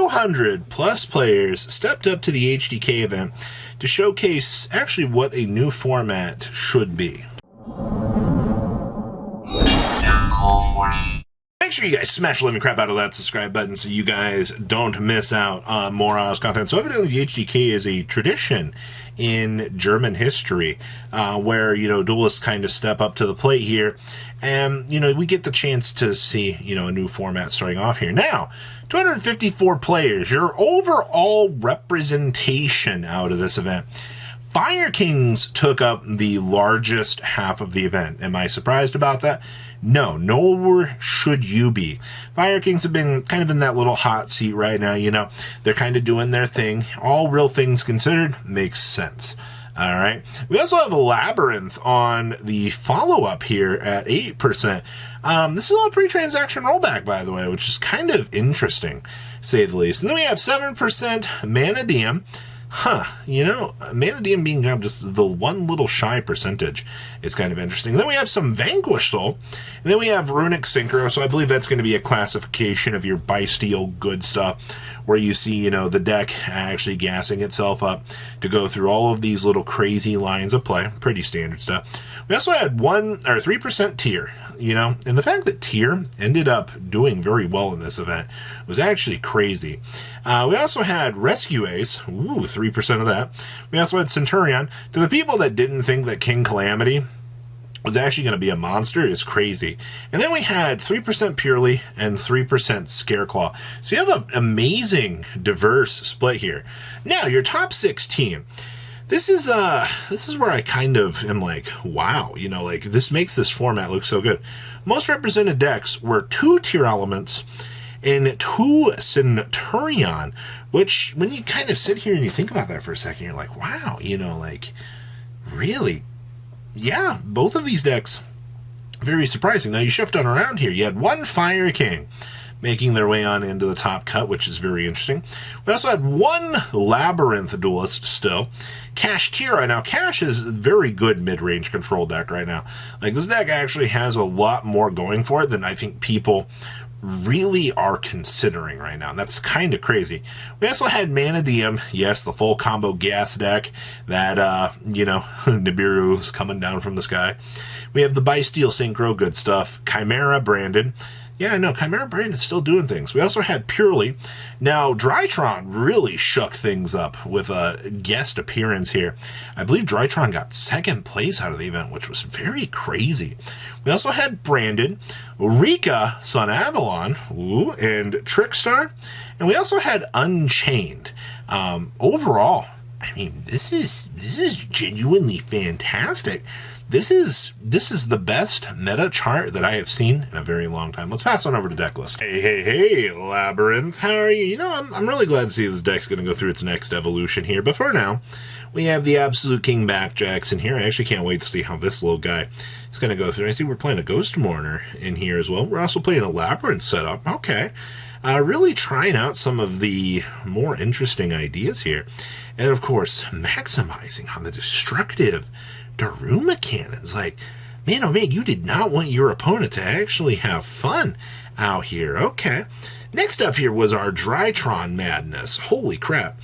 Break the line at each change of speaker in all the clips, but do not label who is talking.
200 plus players stepped up to the HDK event to showcase actually what a new format should be. Make sure you guys smash the living crap out of that subscribe button so you guys don't miss out on more Oz content. So evidently the HDK is a tradition in German history where, you know, duelists kind of step up to the plate here. And, you know, we get the chance to see, you know, a new format starting off here. Now, 254 players, your overall representation out of this event. Fire Kings took up the largest half of the event. Am I surprised about that? No, nor should you be. Fire Kings have been kind of in that little hot seat right now, you know. They're kind of doing their thing. All real things considered, makes sense. All right. We also have a Labyrinth on the follow-up here at 8%. This is a little pre-transaction rollback, by the way, which is kind of interesting, to say the least. And then we have 7% Manadium. You know, Manadium being just the one little shy percentage is kind of interesting. Then we have some Vanquish Soul, and then we have Runic Synchro, so I believe that's going to be a classification of your Bysteel good stuff, where you see, you know, the deck actually gassing itself up to go through all of these little crazy lines of play. Pretty standard stuff. We also had 3% Tier, you know, and the fact that Tier ended up doing very well in this event was actually crazy. We also had Rescue Ace, 3% of that. We also had Centurion. To the people that didn't think that King Calamity was actually going to be a monster, is crazy. And then we had 3% Purely and 3% Scareclaw. So you have an amazing, diverse split here. Now, your top 16. This is where I kind of am like, wow, you know, like this makes this format look so good. Most represented decks were 2 Tier Elements and 2 Centurion, which when you kind of sit here and you think about that for a second, you're like, wow, you know, like really, yeah, both of these decks, very surprising. Now you shift on around here. You had 1 Fire King making their way on into the top cut, which is very interesting. We also had 1 Labyrinth Duelist still. Cash Tier. Now, Cash is a very good mid-range control deck right now. Like, this deck actually has a lot more going for it than I think people really are considering right now. That's kind of crazy. We also had Manadium, yes, the full combo gas deck that, you know, Nibiru's coming down from the sky. We have the Bysteel Synchro, good stuff. Chimera branded. Yeah, no, Chimera brand is still doing things. We also had Purely. Now, Drytron really shook things up with a guest appearance here. I believe Drytron got 2nd place out of the event, which was very crazy. We also had Branded, Rika, Sun Avalon, and Trickstar. And we also had Unchained. Overall, I mean, this is genuinely fantastic. This is the best meta chart that I have seen in a very long time. Let's pass on over to Decklist. Hey, Labyrinth, how are you? You know, I'm really glad to see this deck's going to go through its next evolution here. But for now, we have the Absolute King Backjacks in here. I actually can't wait to see how this little guy is going to go through. I see we're playing a Ghost Mourner in here as well. We're also playing a Labyrinth setup. Okay. Really trying out some of the more interesting ideas here. And of course, maximizing on the destructive Daruma cannons. Like, man, oh man, you did not want your opponent to actually have fun out here. Okay. Next up here was our Drytron madness. Holy crap.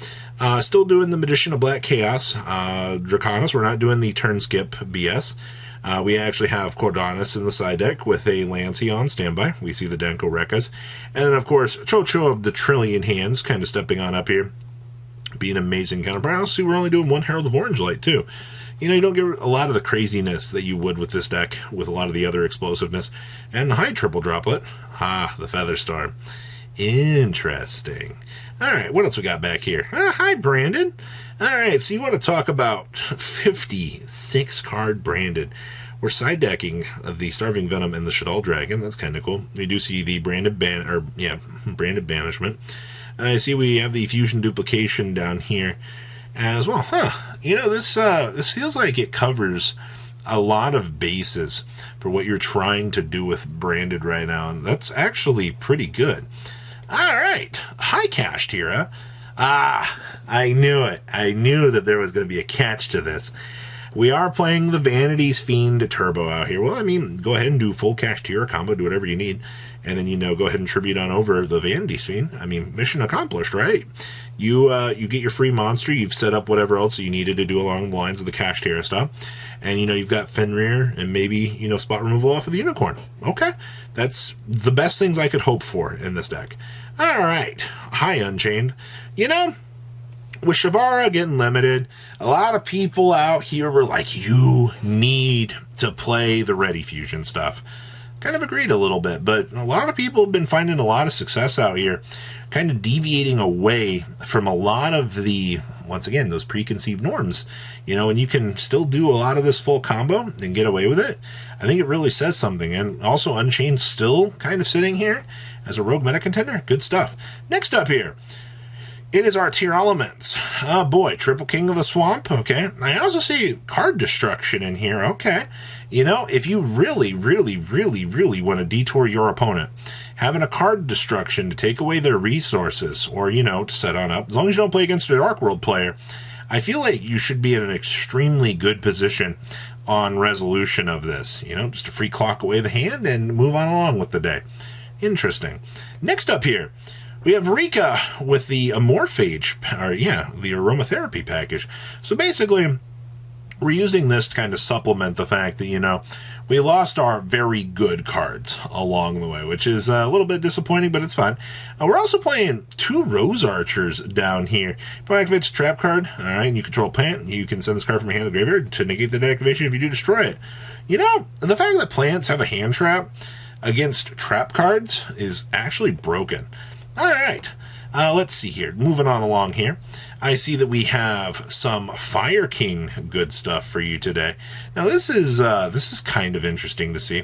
Still doing the Magician of Black Chaos, Draconis. We're not doing the turn skip BS. We actually have Cordonis in the side deck with a Lancey on standby. We see the Denko Rekkas. And then, of course, Cho-Cho of the Trillion Hands kind of stepping on up here. Being amazing counterpart. Also, we're only doing 1 Herald of Orange Light, too. You know, you don't get a lot of the craziness that you would with this deck, with a lot of the other explosiveness. And the high triple droplet. The Feather Storm. Interesting. Alright, what else we got back here? Hi, Brandon. Alright, so you want to talk about 56 card Branded. We're side decking the Starving Venom and the Shaddoll Dragon. That's kind of cool. We do see the Branded Banishment. I see we have the Fusion Duplication down here as well. You know, this feels like it covers a lot of bases for what you're trying to do with Branded right now, and that's actually pretty good. All right, hi, Cash Tira. I knew it. I knew that there was going to be a catch to this. We are playing the Vanity's Fiend Turbo out here. Well, I mean, go ahead and do full Cash Tira combo, do whatever you need. and then, go ahead and tribute on over the Vanity Fiend. I mean, mission accomplished, right? You get your free monster, you've set up whatever else you needed to do along the lines of the Cash Terra stuff, and, you've got Fenrir and maybe, spot removal off of the Unicorn. Okay, that's the best things I could hope for in this deck. All right, hi, Unchained. With Shavara getting limited, a lot of people out here were like, you need to play the Ready Fusion stuff. Kind of agreed a little bit, but a lot of people have been finding a lot of success out here, kind of deviating away from a lot of the, once again, those preconceived norms. And you can still do a lot of this full combo and get away with it. I think it really says something. And also Unchained still kind of sitting here as a rogue meta contender. Good stuff. Next up here, it is our tier elements. Oh boy, Triple King of the Swamp, okay. I also see card destruction in here, okay. If you really, really, really, really want to detour your opponent, having a card destruction to take away their resources, or, to set on up, as long as you don't play against a Dark World player, I feel like you should be in an extremely good position on resolution of this. Just to free clock away the hand and move on along with the day. Interesting. Next up here, we have Rika with the Amorphage, the aromatherapy package. So basically, we're using this to kind of supplement the fact that, we lost our very good cards along the way, which is a little bit disappointing, but it's fine. We're also playing 2 Rose Archers down here. If it activates a trap card, all right, and you control plant, you can send this card from your hand to the graveyard to negate the activation if you do destroy it. The fact that plants have a hand trap against trap cards is actually broken. All right, let's see here. Moving on along here, I see that we have some Fire King good stuff for you today. Now, this is kind of interesting to see.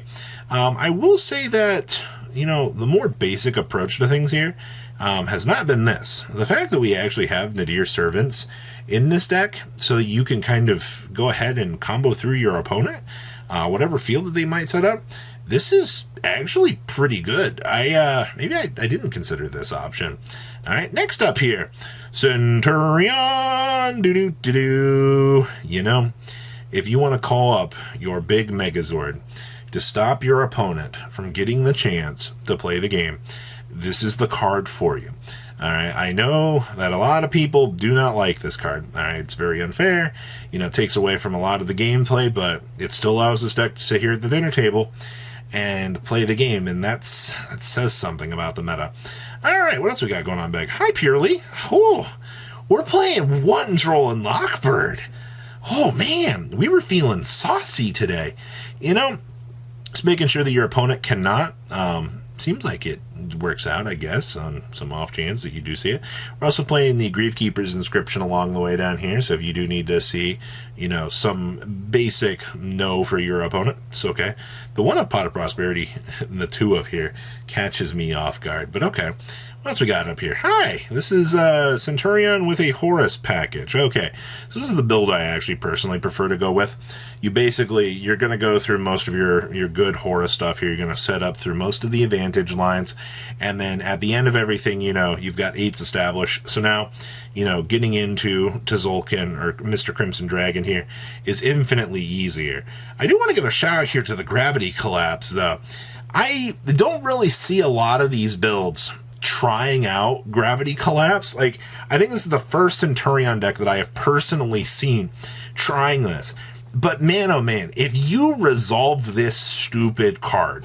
I will say that, the more basic approach to things here has not been this. The fact that we actually have Nadir Servants in this deck so that you can kind of go ahead and combo through your opponent, whatever field that they might set up, this is actually pretty good. Maybe I didn't consider this option. All right, next up here, Centurion. If you want to call up your big Megazord to stop your opponent from getting the chance to play the game, this is the card for you. All right, I know that a lot of people do not like this card. All right, it's very unfair. It takes away from a lot of the gameplay, but it still allows this deck to sit here at the dinner table and play the game, and that says something about the meta. All right, what else we got going on back? Hi, Purely. Oh, we're playing One's Rolling Lockbird. Oh, man, we were feeling saucy today. Just making sure that your opponent cannot. Seems like it works out, I guess, on some off chance that you do see it. We're also playing the Griefkeeper's Inscription along the way down here, so if you do need to see, some basic no for your opponent, it's okay. The one up Pot of Prosperity and the 2 up here catches me off guard, but okay. What else we got up here? Hi, this is Centurion with a Horus package. Okay, so this is the build I actually personally prefer to go with. You're going to go through most of your good Horus stuff here. You're going to set up through most of the advantage lines, and then at the end of everything, you've got 8s established. So now, getting into Tzolk'in or Mr. Crimson Dragon here is infinitely easier. I do want to give a shout out here to the Gravity Collapse, though. I don't really see a lot of these builds trying out Gravity Collapse. I think this is the first Centurion deck that I have personally seen trying this. But man, oh man, if you resolve this stupid card,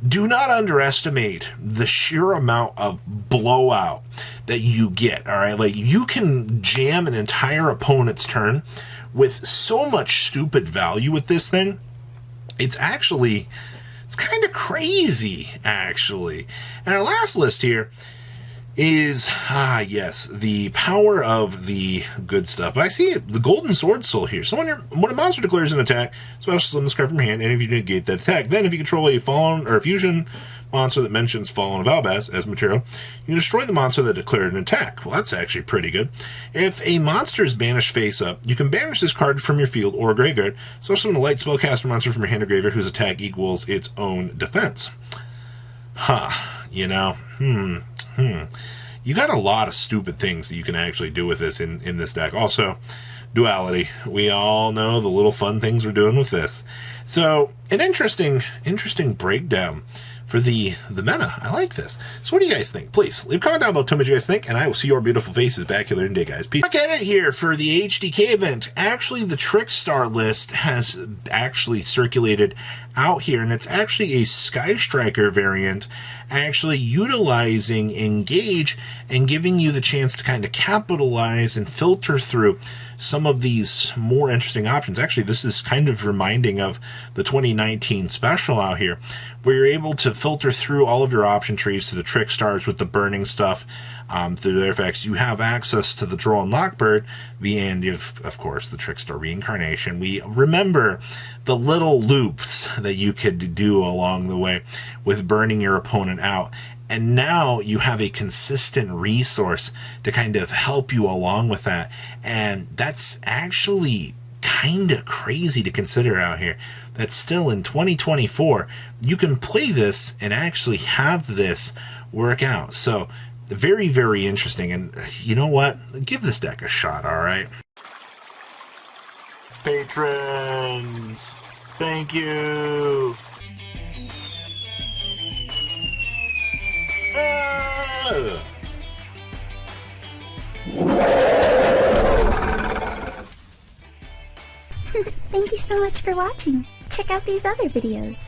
do not underestimate the sheer amount of blowout that you get, all right? You can jam an entire opponent's turn with so much stupid value with this thing. It's kind of crazy, actually. And our last list here is, yes, the power of the good stuff. But I see the Golden Sword Soul here. So when a monster declares an attack, special summon this card from your hand, and if you negate that attack, then if you control a fallen or a fusion monster that mentions Fallen of Albaz as material, you can destroy the monster that declared an attack. Well, that's actually pretty good. If a monster is banished face up, you can banish this card from your field or graveyard, so summon a light spellcaster monster from your hand or graveyard whose attack equals its own defense. You got a lot of stupid things that you can actually do with this in this deck. Also, duality. We all know the little fun things we're doing with this. So, an interesting breakdown for the meta. I like this. So what do you guys think? Please leave a comment down below. Tell me what you guys think, and I will see your beautiful faces back here in a day, guys. Peace. Look at it here for the HDK event. Actually, the Trickstar list has actually circulated out here, and it's actually a Sky Striker variant, actually utilizing Engage and giving you the chance to kind of capitalize and filter through some of these more interesting options. Actually, this is kind of reminding of the 2019 special out here, where you're able to filter through all of your option trees to the Trickstars with the burning stuff through their effects. You have access to the Droll and Lockbird, and of course, the Trickstar reincarnation. We remember the little loops that you could do along the way with burning your opponent out. And now you have a consistent resource to kind of help you along with that. And that's actually kind of crazy to consider out here. That still in 2024, you can play this and actually have this work out. So very, very interesting. And you know what? Give this deck a shot, all right? Patrons, thank you.
Thank you so much for watching. Check out these other videos.